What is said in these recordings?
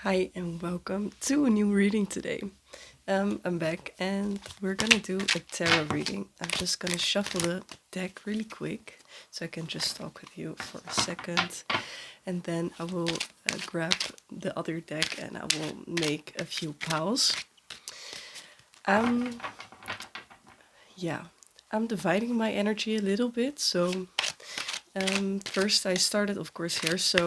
Hi and welcome to a new reading today. I'm back and we're gonna do a tarot reading. I'm just gonna shuffle the deck really quick so I can just talk with you for a second, and then I will grab the other deck and I will make a few piles. Yeah, I'm dividing my energy a little bit. So first I started, of course, here. So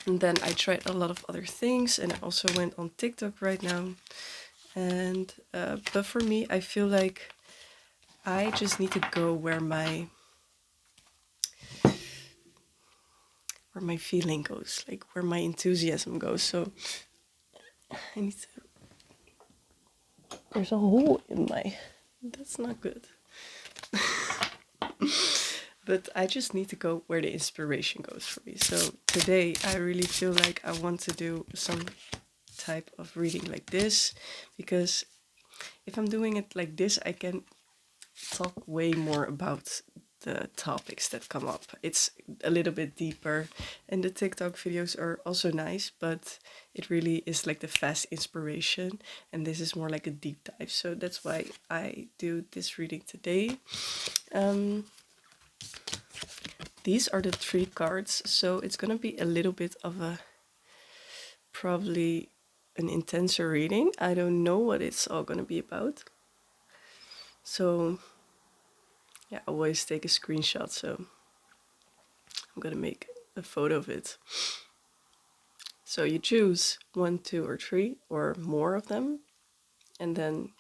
and then I tried a lot of other things, and I also went on TikTok right now. And but for me, I feel like I just need to go where my feeling goes, like where my enthusiasm goes. So I need to. There's a hole in my. That's not good. But I just need to go where the inspiration goes for me. So today I really feel like I want to do some type of reading like this, because if I'm doing it like this, I can talk way more about the topics that come up. It's a little bit deeper, and the TikTok videos are also nice, but it really is like the fast inspiration, and this is more like a deep dive. So that's why I do this reading today. These are the 3 cards, so it's gonna be a little bit of a probably an intenser reading. I don't know what it's all gonna be about. So yeah, I always take a screenshot, so I'm gonna make a photo of it. So you choose 1, 2, or 3, or more of them, and then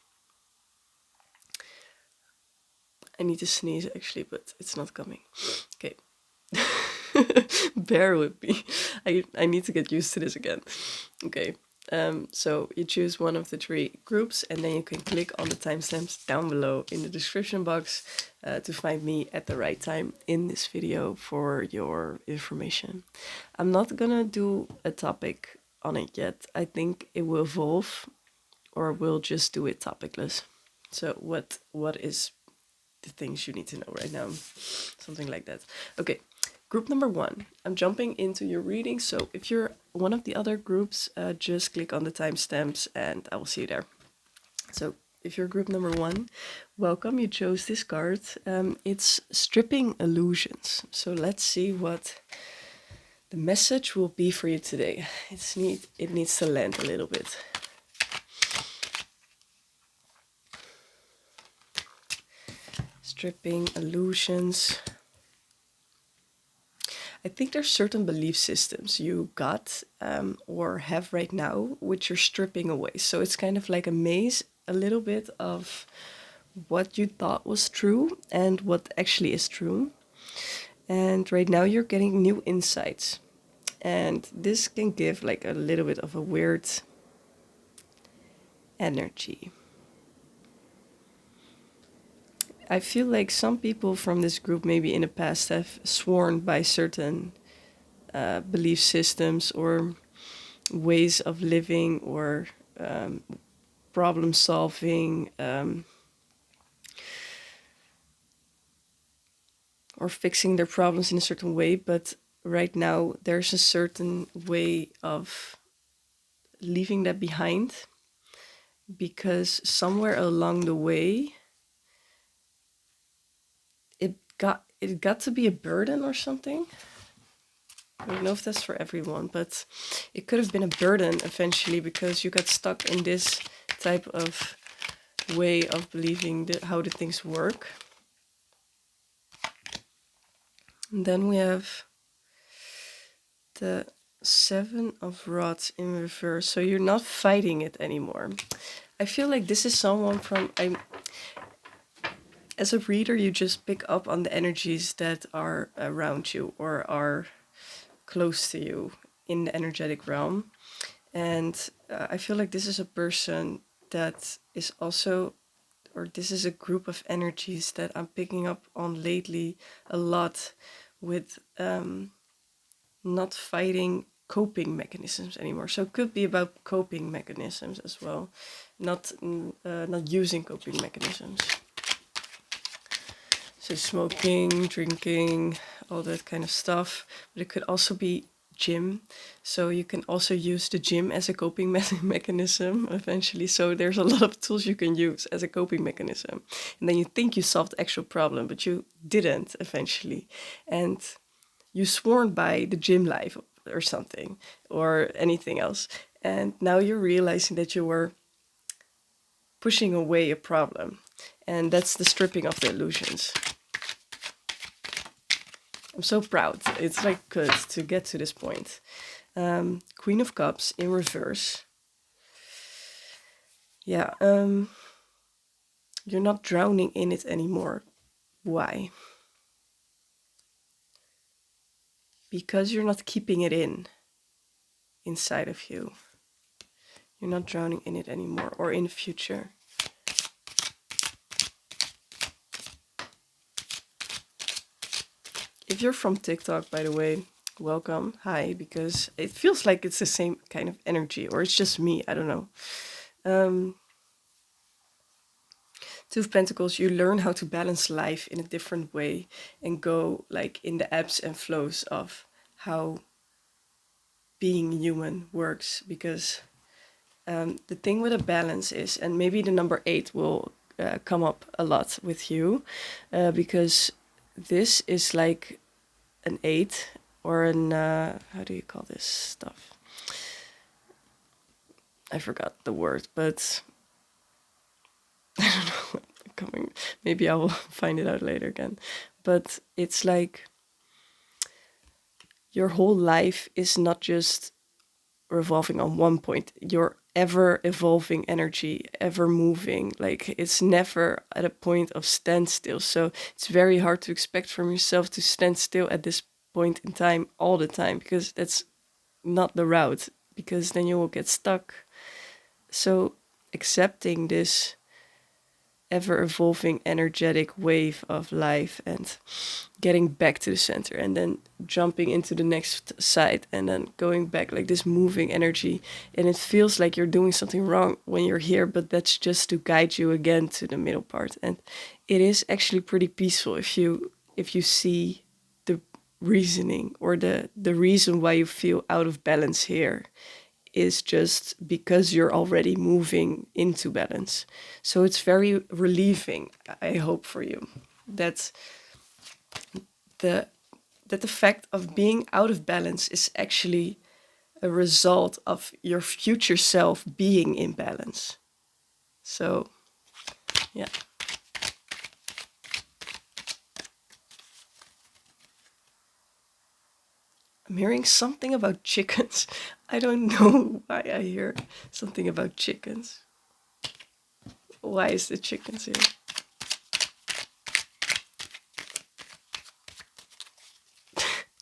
I need to sneeze actually, but it's not coming. Okay. Bear with me. I need to get used to this again. Okay. So you choose one of the 3 groups, and then you can click on the timestamps down below in the description box to find me at the right time in this video for your information. I'm not gonna do a topic on it yet. I think it will evolve, or we'll just do it topicless. So what is the things you need to know right now? Something like that. Okay. Group number 1. I'm jumping into your reading, so if you're one of the other groups, just click on the timestamps and I will see you there. So if you're group number 1, welcome, you chose this card. It's Stripping Illusions. So let's see what the message will be for you today. It needs to land a little bit. Stripping illusions. I think there's certain belief systems you got or have right now, which you're stripping away. So it's kind of like a maze, a little bit of what you thought was true and what actually is true. And right now you're getting new insights. And this can give like a little bit of a weird energy. I feel like some people from this group maybe in the past have sworn by certain belief systems or ways of living, or problem solving, or fixing their problems in a certain way. But right now there's a certain way of leaving that behind, because somewhere along the way it got to be a burden or something. I don't know if that's for everyone, but it could have been a burden eventually, because you got stuck in this type of way of believing how the things work. And then we have the 7 of Rods in reverse. So you're not fighting it anymore. I feel like this is someone as a reader, you just pick up on the energies that are around you or are close to you in the energetic realm. And I feel like this is a person that is also, or this is a group of energies that I'm picking up on lately a lot, with not fighting coping mechanisms anymore. So it could be about coping mechanisms as well, not using coping mechanisms. So smoking, drinking, all that kind of stuff. But it could also be gym. So you can also use the gym as a coping mechanism eventually. So there's a lot of tools you can use as a coping mechanism. And then you think you solved the actual problem, but you didn't eventually. And you sworn by the gym life or something or anything else. And now you're realizing that you were pushing away a problem. And that's the stripping of the illusions. I'm so proud. It's like good to get to this point. Queen of Cups in reverse. Yeah, you're not drowning in it anymore. Why? Because you're not keeping it inside of you. You're not drowning in it anymore, or in the future. If you're from TikTok, by the way, welcome. Hi, because it feels like it's the same kind of energy, or it's just me. I don't know. Two of Pentacles, you learn how to balance life in a different way and go like in the ebbs and flows of how being human works. Because the thing with a balance is, and maybe the number 8 will come up a lot with you, because this is like an 8 or an, how do you call this stuff? I forgot the word, but I don't know. Maybe I will find it out later again. But it's like your whole life is not just revolving on one point. You're ever evolving energy, ever moving. Like it's never at a point of standstill. So it's very hard to expect from yourself to stand still at this point in time all the time, because that's not the route, because then you will get stuck. So accepting this ever-evolving energetic wave of life and getting back to the center and then jumping into the next side and then going back, like this moving energy. And it feels like you're doing something wrong when you're here, but that's just to guide you again to the middle part. And it is actually pretty peaceful if you see the reasoning, or the reason why you feel out of balance here is just because you're already moving into balance. So it's very relieving, I hope, for you, that the fact of being out of balance is actually a result of your future self being in balance. So, yeah. I'm hearing something about chickens. I don't know why I hear something about chickens. Why is the chickens here?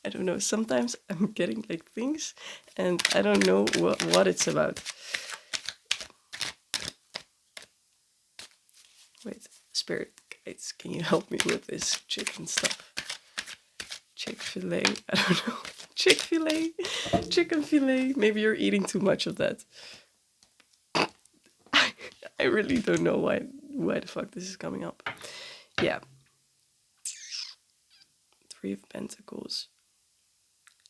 I don't know. Sometimes I'm getting like things and I don't know what it's about. Wait, spirit guides, can you help me with this chicken stuff? Chick-fil-A, I don't know. Chick-fil-A, chicken filet. Maybe you're eating too much of that. I really don't know why the fuck this is coming up. Yeah. 3 of Pentacles.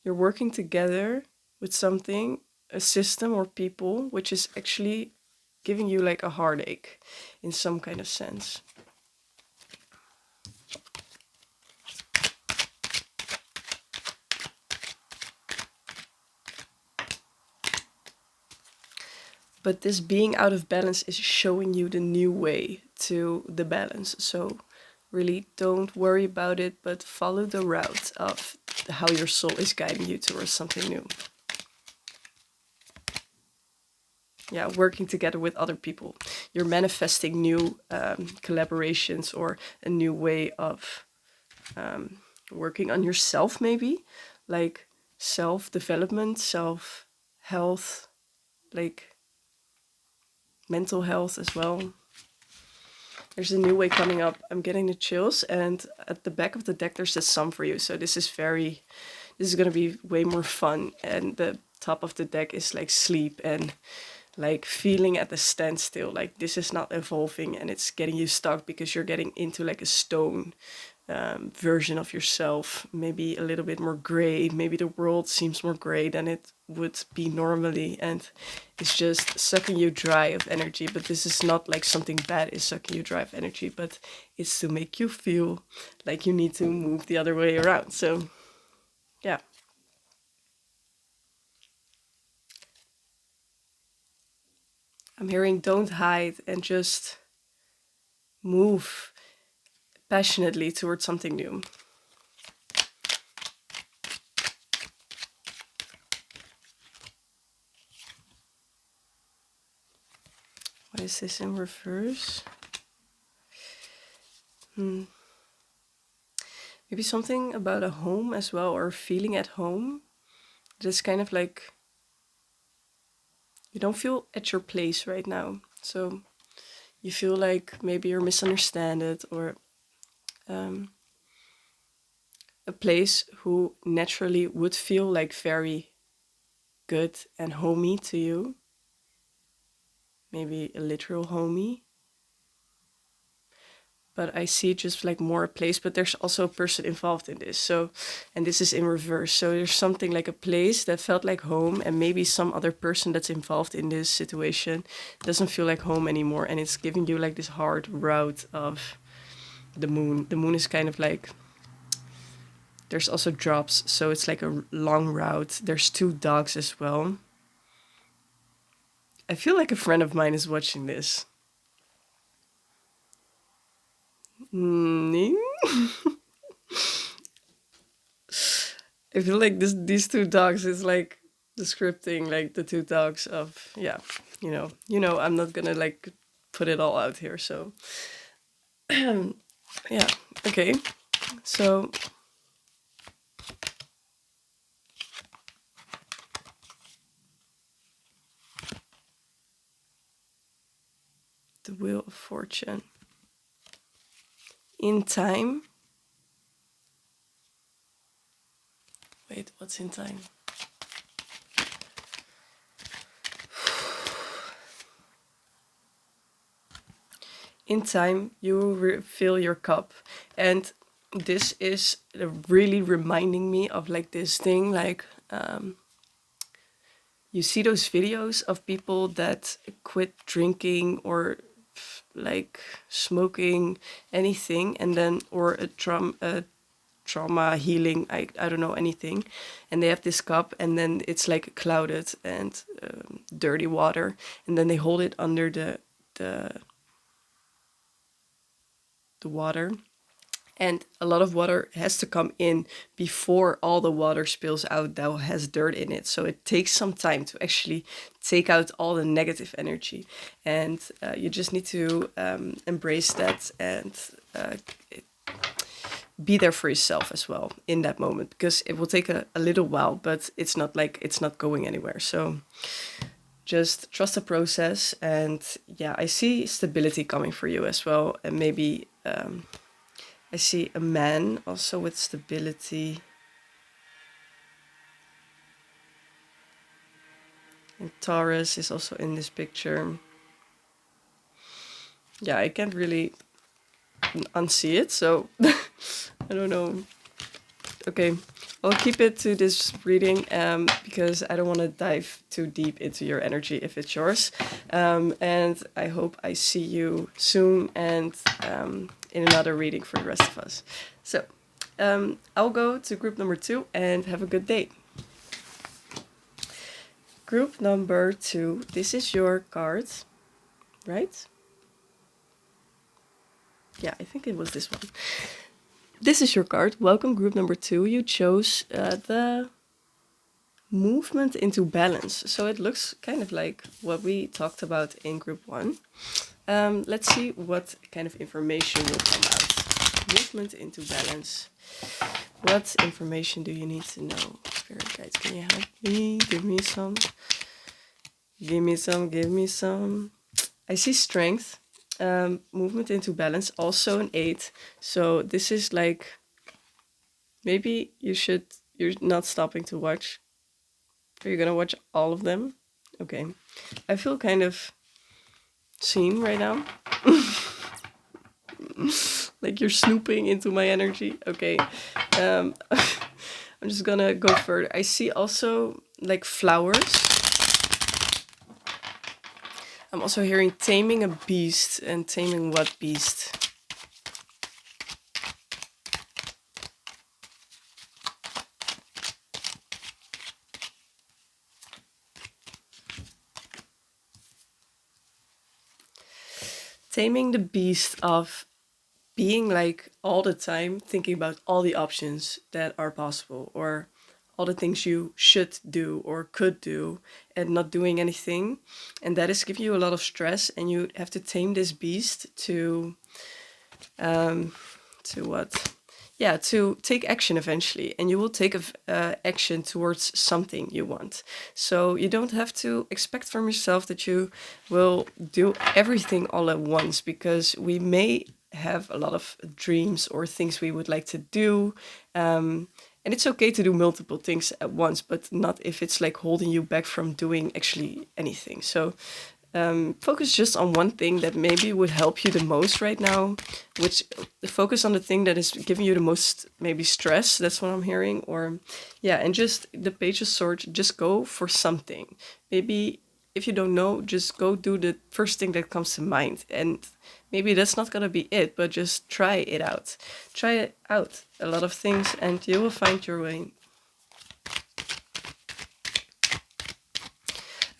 You're working together with something, a system or people, which is actually giving you like a heartache in some kind of sense. But this being out of balance is showing you the new way to the balance. So really don't worry about it, but follow the route of how your soul is guiding you towards something new. Yeah, working together with other people. You're manifesting new collaborations, or a new way of working on yourself, maybe. Like self-development, self-health, like mental health as well. There's a new way coming up. I'm getting the chills, and at the back of the deck there's a sum for you. So this is going to be way more fun. And the top of the deck is like sleep and like feeling at the standstill. Like this is not evolving and it's getting you stuck because you're getting into like a stone version of yourself, maybe a little bit more gray. Maybe the world seems more gray than it would be normally, and it's just sucking you dry of energy. But this is not like something bad is sucking you dry of energy, but it's to make you feel like you need to move the other way around. So yeah. I'm hearing don't hide and just move passionately towards something new. Why is this in reverse? Maybe something about a home as well, or feeling at home. Just kind of like you don't feel at your place right now. So you feel like maybe you're misunderstood, or a place who naturally would feel like very good and homey to you. Maybe a literal homey. But I see just like more a place, but there's also a person involved in this. So, and this is in reverse. So there's something like a place that felt like home, and maybe some other person that's involved in this situation doesn't feel like home anymore. And it's giving you like this hard route of the moon. The moon is kind of like, there's also drops. So it's like a long route. There's 2 dogs as well. I feel like a friend of mine is watching this. I feel like these 2 dogs is like descripting like the 2 dogs of, yeah, I'm not gonna like put it all out here. So yeah, okay. So the Wheel of Fortune. In time. Wait, what's in time? In time, you will refill your cup. And this is really reminding me of like this thing, like you see those videos of people that quit drinking or like smoking, anything, and then, or a trauma healing, I don't know, anything, and they have this cup, and then it's like clouded and dirty water, and then they hold it under the water, and a lot of water has to come in before all the water spills out that has dirt in it. So it takes some time to actually take out all the negative energy, and you just need to embrace that and be there for yourself as well in that moment, because it will take a little while, but it's not like it's not going anywhere. So just trust the process. And yeah, I see stability coming for you as well, and maybe I see a man also with stability. And Taurus is also in this picture. Yeah, I can't really unsee it, so I don't know. Okay, I'll keep it to this reading because I don't want to dive too deep into your energy if it's yours. And I hope I see you soon, and in another reading for the rest of us. So I'll go to group number 2 and have a good day. Group number 2, this is your card, right? Yeah, I think it was this one. This is your card. Welcome, group number 2. You chose the movement into balance. So it looks kind of like what we talked about in group 1. Let's see what kind of information will come out. Movement into balance. What information do you need to know? Spirit guides, can you help me? Give me some. Give me some. Give me some. I see strength. Movement into balance. Also an 8. So this is like, maybe you're not stopping to watch. Are you gonna watch all of them? Okay. I feel kind of seen right now. Like you're snooping into my energy. Okay. I'm just gonna go further. I see also like flowers. I'm also hearing taming a beast, and taming what beast? Taming the beast of being like all the time thinking about all the options that are possible, or all the things you should do or could do, and not doing anything. And that is giving you a lot of stress, and you have to tame this beast to what? Yeah, to take action eventually, and you will take action towards something you want. So you don't have to expect from yourself that you will do everything all at once, because we may have a lot of dreams or things we would like to do. And it's okay to do multiple things at once, but not if it's like holding you back from doing actually anything. So focus just on one thing that maybe would help you the most right now, which focus on the thing that is giving you the most maybe stress. That's what I'm hearing. Or yeah, and just the Page of Swords, just go for something. Maybe if you don't know, just go do the first thing that comes to mind. And maybe that's not gonna be it, but just try it out. Try it out, a lot of things, and you will find your way.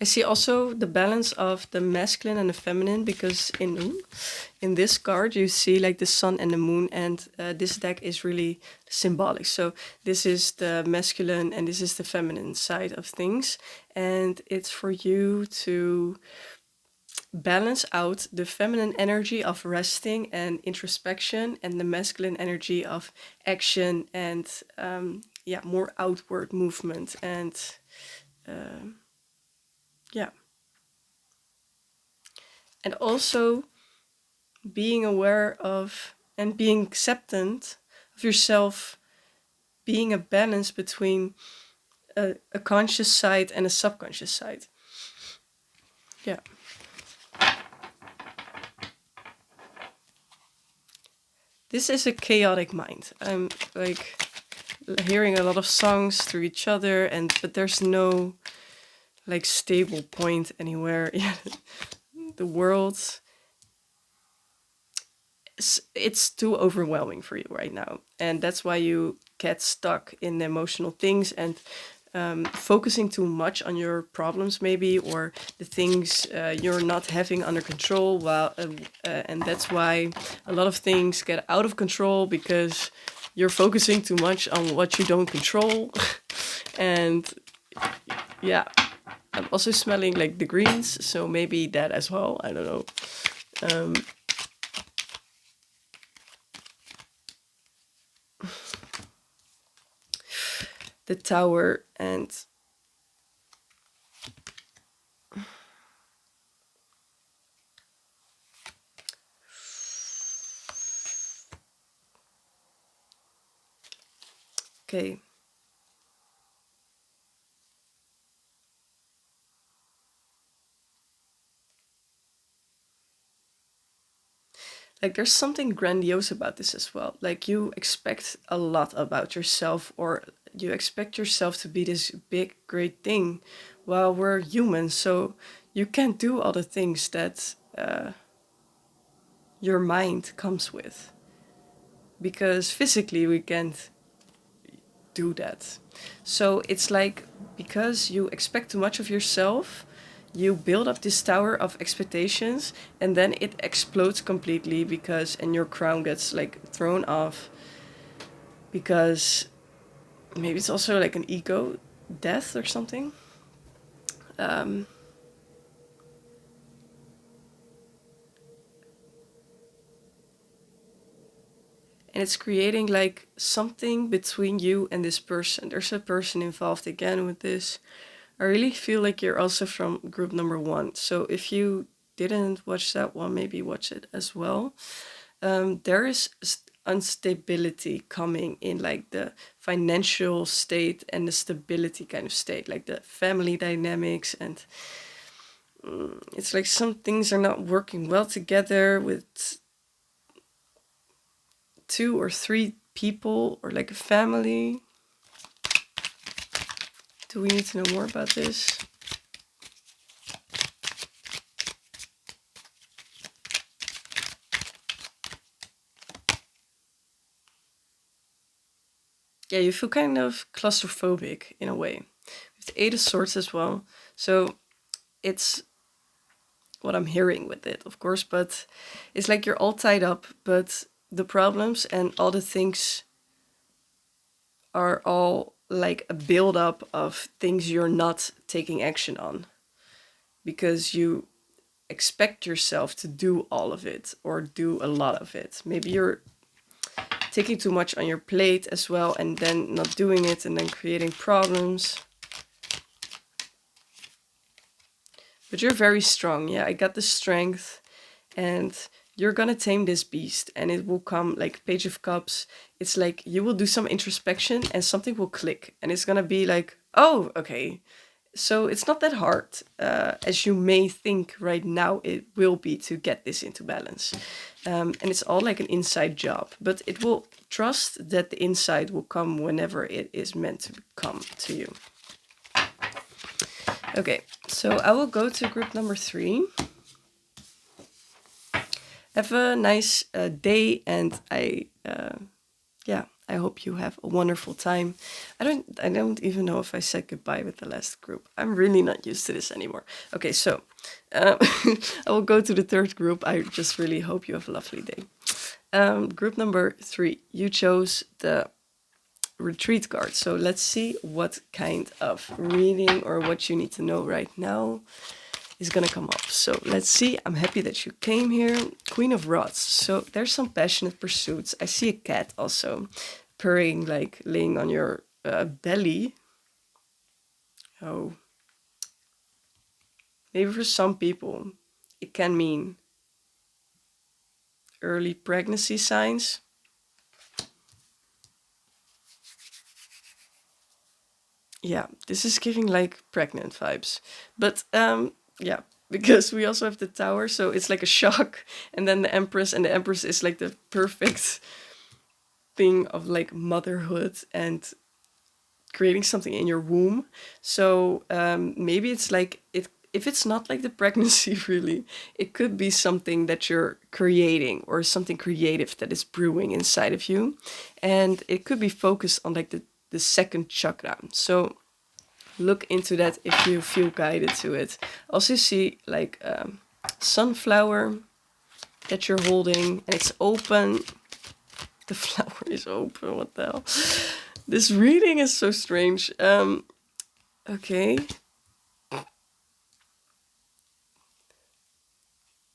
I see also the balance of the masculine and the feminine, because in this card you see like the sun and the moon, and this deck is really symbolic. So this is the masculine and this is the feminine side of things, and it's for you to balance out the feminine energy of resting and introspection, and the masculine energy of action and yeah, more outward movement and yeah. And also being aware of and being acceptant of yourself, being a balance between a conscious side and a subconscious side. Yeah. This is a chaotic mind. I'm like hearing a lot of songs through each other, and but there's no like stable point anywhere. Yeah. The world, it's too overwhelming for you right now, and that's why you get stuck in the emotional things, and focusing too much on your problems maybe, or the things you're not having under control. And that's why a lot of things get out of control, because you're focusing too much on what you don't control. And yeah, I'm also smelling like the greens, so maybe that as well, I don't know. um, the Tower, and okay. Like there's something grandiose about this as well. Like you expect a lot about yourself, or you expect yourself to be this big great thing. Well, we're humans, so you can't do all the things that your mind comes with, because physically we can't do that. So it's like, because you expect too much of yourself, you build up this tower of expectations, and then it explodes completely, because and your crown gets like thrown off, because maybe it's also like an ego death or something. um, and it's creating like something between you and this person. There's a person involved again with this. I really feel like you're also from group number 1, so if you didn't watch that one, maybe watch it as well. There is instability coming in like the financial state and the stability kind of state, like the family dynamics, and it's like some things are not working well together with 2 or 3 people or like a family. Do we need to know more about this? Yeah, you feel kind of claustrophobic in a way. With the 8 of Swords as well. So it's what I'm hearing with it, of course, but it's like you're all tied up, but the problems and all the things are all like a build-up of things you're not taking action on because you expect yourself to do all of it or do a lot of it. Maybe you're taking too much on your plate as well and then not doing it and then creating problems. But you're very strong. Yeah, I got the strength and you're gonna tame this beast and it will come like Page of Cups. It's like you will do some introspection and something will click and it's gonna be like, oh, okay. So it's not that hard as you may think right now it will be to get this into balance. And it's all like an inside job, but it will trust that the inside will come whenever it is meant to come to you. Okay, so I will go to group number 3. Have a nice day, and I hope you have a wonderful time. I don't even know if I said goodbye with the last group. I'm really not used to this anymore. Okay, so I will go to the 3rd group. I just really hope you have a lovely day. Group number 3, you chose the retreat card. So let's see what kind of reading or what you need to know right now is gonna come up. So let's see. I'm happy that you came here. Queen of Rods. So there's some passionate pursuits. I see a cat also purring, like laying on your belly. Oh, maybe for some people it can mean early pregnancy signs. Yeah, this is giving like pregnant vibes. But yeah, because we also have the Tower, so it's like a shock, and then the Empress, and the Empress is like the perfect thing of like motherhood and creating something in your womb. So maybe it's like it. If it's not like the pregnancy, really, it could be something that you're creating or something creative that is brewing inside of you, and it could be focused on like the second chakra. So look into that if you feel guided to it. Also see like sunflower that you're holding and it's open. The flower is open. What the hell? This reading is so strange. Okay.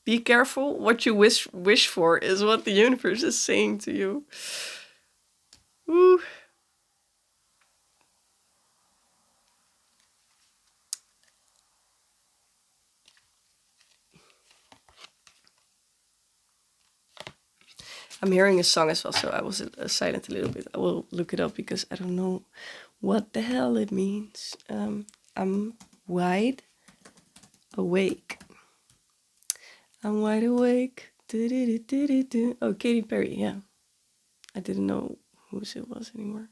Be careful what you wish for is what the universe is saying to you. Woo. I'm hearing a song as well, so I was silent a little bit. I will look it up because I don't know what the hell it means. I'm wide awake. I'm wide awake. Oh, Katy Perry, yeah. I didn't know whose it was anymore.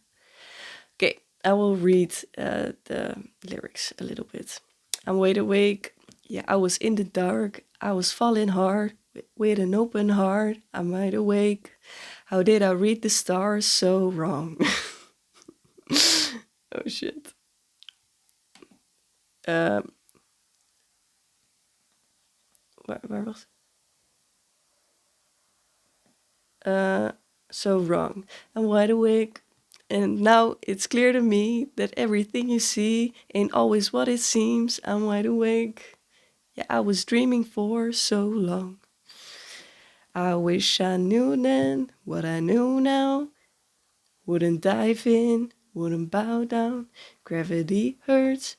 Okay, I will read the lyrics a little bit. I'm wide awake. Yeah, I was in the dark. I was falling hard with an open heart. I'm wide awake. How did I read the stars so wrong? Oh shit. Where was it? So wrong. I'm wide awake. And now it's clear to me that everything you see ain't always what it seems. I'm wide awake. Yeah, I was dreaming for so long. I wish I knew then what I know now. Wouldn't dive in, wouldn't bow down. Gravity hurts.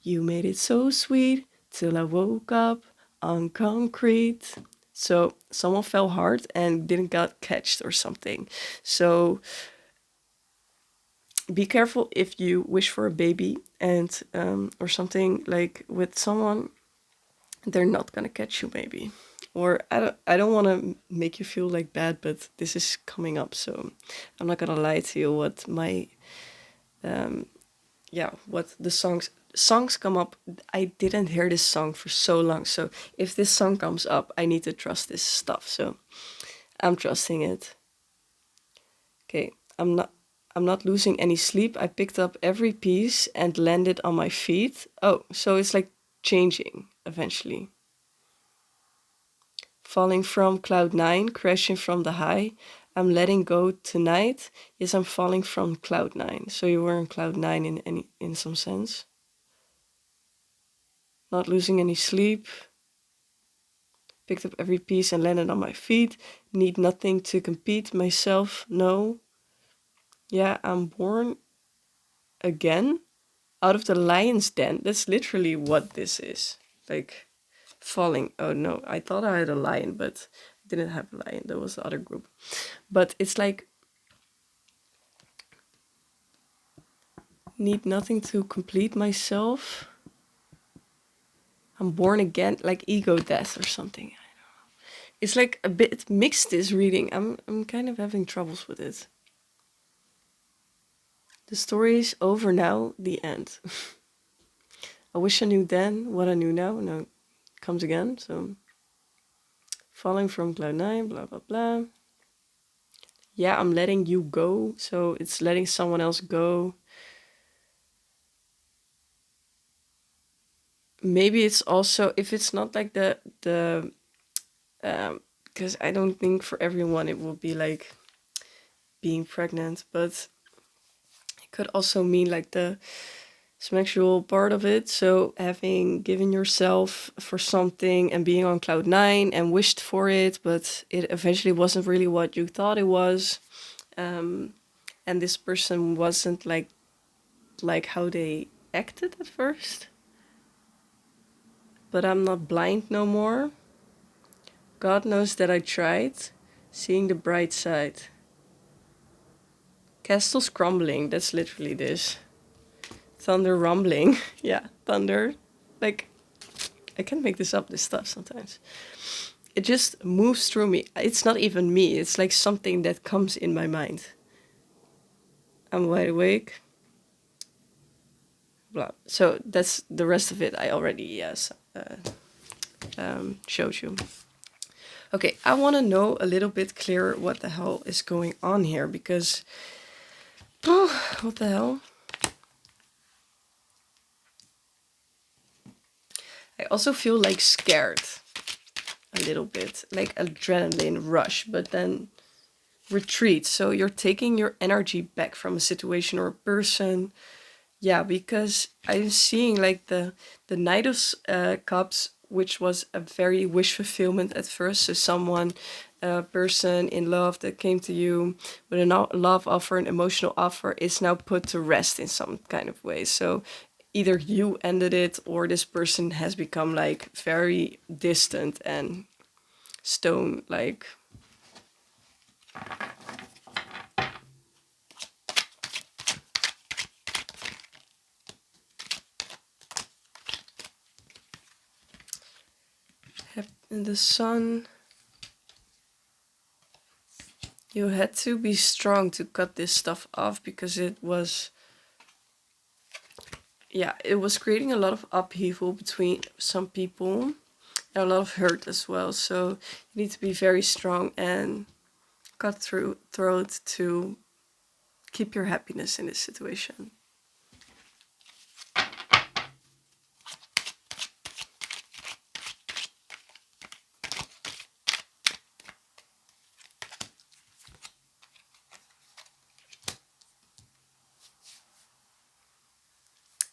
You made it so sweet till I woke up on concrete. So someone fell hard and didn't get catched or something. So be careful if you wish for a baby and or something like with someone, they're not gonna catch you maybe, or I don't want to make you feel like bad, but this is coming up, so I'm not gonna lie to you. What my what the songs come up. I didn't hear this song for so long, so if this song comes up, I need to trust this stuff. So I'm trusting it. Okay, I'm not losing any sleep. I picked up every piece and landed on my feet. Oh, so it's like changing eventually. Falling from cloud nine, crashing from the high. I'm letting go tonight. Yes, I'm falling from cloud nine. So you were in cloud nine in some sense. Not losing any sleep. Picked up every piece and landed on my feet. Need nothing to compete myself. No. Yeah, I'm born again out of the lion's den. That's literally what this is. Like falling. Oh no, I thought I had a lion, but I didn't have a lion. That was the other group. But it's like need nothing to complete myself. I'm born again, like ego death or something. It's like a bit mixed, this reading. I'm kind of having troubles with it. The story's over now, the end. I wish I knew then what I knew now. No, it comes again. So falling from cloud nine, blah blah blah. Yeah, I'm letting you go. So it's letting someone else go. Maybe it's also, if it's not like the because I don't think for everyone it will be like being pregnant, but it could also mean like the sexual part of it. So having given yourself for something and being on cloud nine and wished for it, but it eventually wasn't really what you thought it was. And this person wasn't like how they acted at first. But I'm not blind no more. God knows that I tried, seeing the bright side. Castles crumbling, that's literally this. Thunder rumbling. Yeah, thunder. Like, I can't make this up, this stuff sometimes. It just moves through me. It's not even me, it's like something that comes in my mind. I'm wide awake. Blah. So that's the rest of it. I already, yes, showed you. Okay, I want to know a little bit clearer what the hell is going on here, because what the hell? I also feel like scared a little bit, like adrenaline rush, but then retreat. So you're taking your energy back from a situation or a person. Yeah, because I'm seeing like the Knight of Cups, which was a very wish fulfillment at first. So someone, a person in love that came to you with a love offer, an emotional offer, is now put to rest in some kind of way. So either you ended it or this person has become like very distant and stone like. In the sun, you had to be strong to cut this stuff off, because it was, yeah, it was creating a lot of upheaval between some people and a lot of hurt as well. So you need to be very strong and cut through throat to keep your happiness in this situation.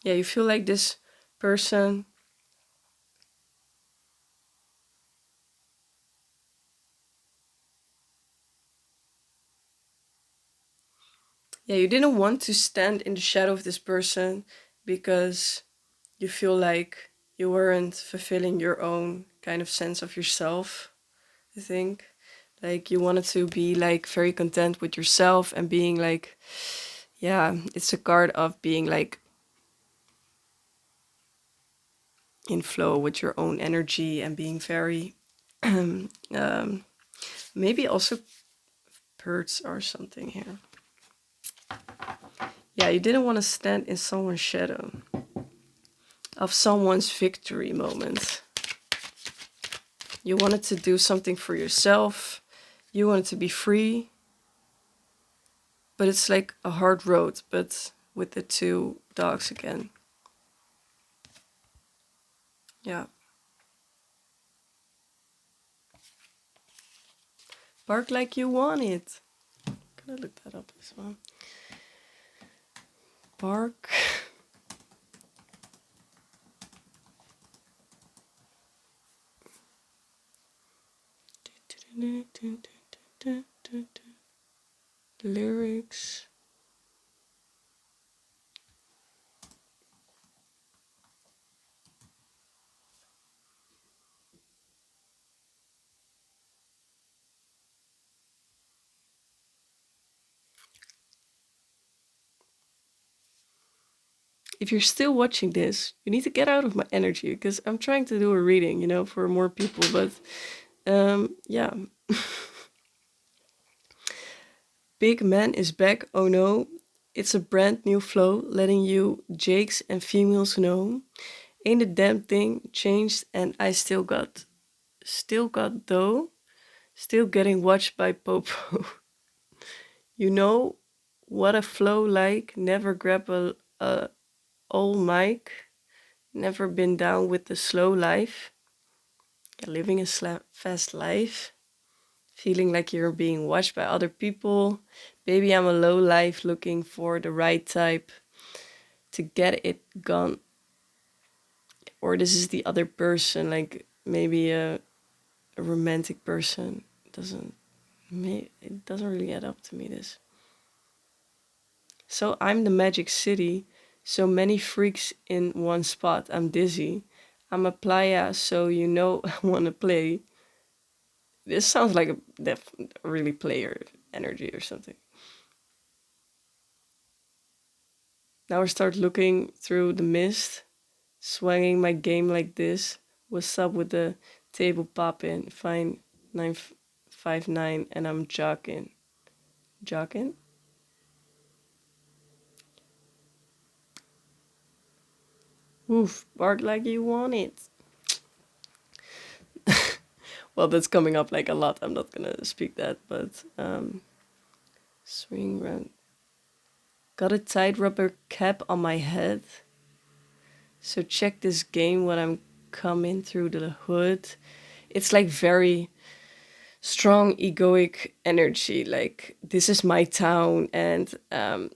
Yeah, you feel like this person, yeah, you didn't want to stand in the shadow of this person because you feel like you weren't fulfilling your own kind of sense of yourself, I think. Like you wanted to be like very content with yourself and being like, yeah, it's a card of being like in flow with your own energy and being very Maybe also birds or something here. Yeah, you didn't want to stand in someone's shadow, of someone's victory moment. You wanted to do something for yourself. You wanted to be free. But it's like a hard road, but with the two dogs again. Yeah. Bark like you want it. I'm gonna look that up as well. Bark. Lyrics. If you're still watching this, you need to get out of my energy because I'm trying to do a reading, you know, for more people. But yeah. Big man is back, oh no. It's a brand new flow, letting you jakes and females know. Ain't a damn thing changed, and I still got though, still getting watched by Popo. You know what a flow like, never grab a old mic, never been down with the slow life. Yeah, living a fast life, feeling like you're being watched by other people. Baby, I'm a low life looking for the right type to get it gone. Or this is the other person, like maybe a romantic person. It doesn't really add up to me, this. So I'm the magic city, so many freaks in one spot. I'm dizzy. I'm a playa, so you know I wanna play. This sounds like a really player energy or something. Now I start looking through the mist, swinging my game like this. What's up with the table popping? Fine, 959, and I'm jogging. Jogging? Oof, bark like you want it. Well, that's coming up like a lot. I'm not gonna speak that, but swing round. Got a tight rubber cap on my head. So check this game when I'm coming through the hood. It's like very strong egoic energy. Like this is my town, and yeah,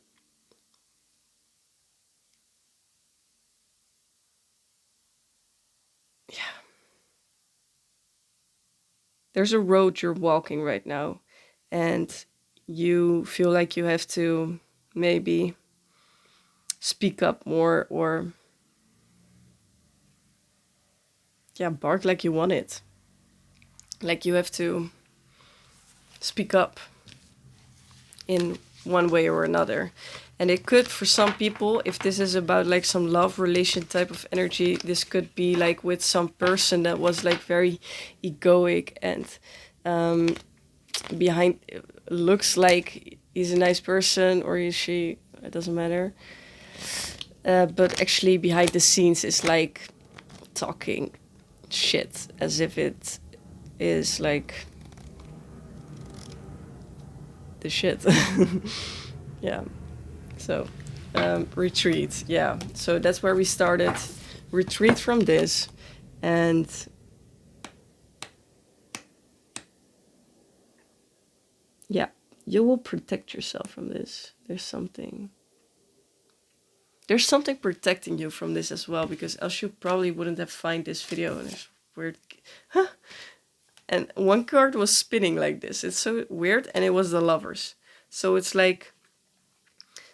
there's a road you're walking right now, and you feel like you have to maybe speak up more, or yeah, bark like you want it. Like you have to speak up in one way or another. And it could, for some people, if this is about like some love relation type of energy, this could be like with some person that was like very egoic and behind looks like he's a nice person or is she, it doesn't matter. But actually behind the scenes is like talking shit as if it is like the shit. Yeah. So, retreat. Yeah. So that's where we started. Retreat from this. And yeah, you will protect yourself from this. There's something protecting you from this as well, because else you probably wouldn't have find this video. And it's weird. Huh? And one card was spinning like this. It's so weird. And it was the lovers. So it's like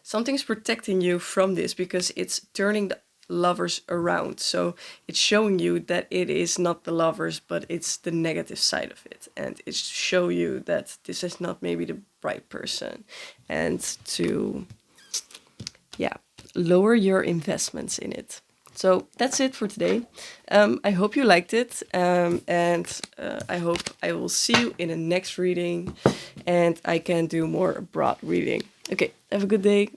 something's protecting you from this because it's turning the lovers around. So it's showing you that it is not the lovers, but it's the negative side of it. And it's show you that this is not maybe the right person. And to, yeah, lower your investments in it. So that's it for today. I hope you liked it, and I hope I will see you in the next reading, and I can do more broad reading. Okay, have a good day.